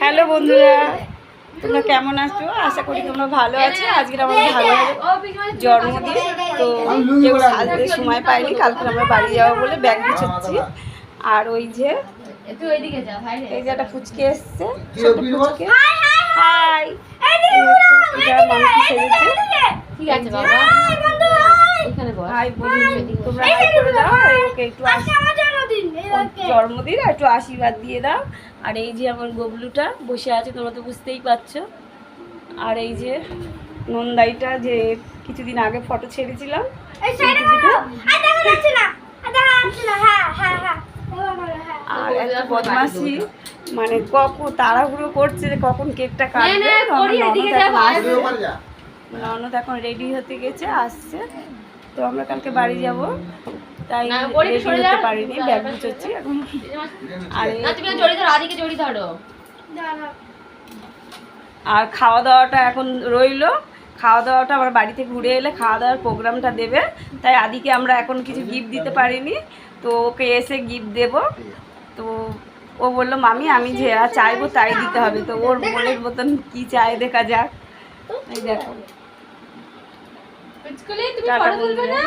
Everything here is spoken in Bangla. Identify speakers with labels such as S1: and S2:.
S1: হ্যালো বন্ধুরা, তোমরা কেমন আছো? আশা করি তোমরা ভালো আছো। আজকে আমার ভালো জন্মদিন, তো কেউ সাজতে সময় পাইনি। কালকে আমরা বাড়ি যাবো বলে ব্যাগ গুছাচ্ছি। আর ওই যে এই যে একটা ফুচকে এসছে, ছোট ফুচকে। হাই, এটা মাম্পি সেজেছে। ঠিক আছে বাবা, এখানে বল। হাই বলি, তোমরা হাই করে দাও। ওকে একটু জন্মদিন একটু আশীর্বাদ দিয়ে দাও। আর এই যে আমার গবলুটা বসে আছে, তোমরা তো বুঝতেই পারছো। আর এই যে নন্দাইটা, যে কিছুদিন আগে ফটো ছেড়েছিলাম, আর একটা বদমাসি, মানে কখন তাড়াহুড়ো করছে যে কখন কেকটা কাটবে। ননদ এখন রেডি হতে গেছে, আসছে। তো আমরা কালকে বাড়ি যাব, তাই রেডি হতে পারিনি, ব্যাগ গুছোচ্ছি এখন। আর খাওয়া দাওয়াটা এখন রইলো। খাওয়া দাওয়াটা আবার বাড়িতে ঘুরে এলে খাওয়া দাওয়ার প্রোগ্রামটা দেবে, তাই আদিকে আমরা এখন কিছু গিফট দিতে পারিনি। তো ওকে এসে গিফট দেব। তো ও বললো মামি আমি যে চাইবো তাই দিতে হবে। তো ওর মনের মতন কি চায় দেখা যাক। এই দেখো, টাটা বন্ধুরা।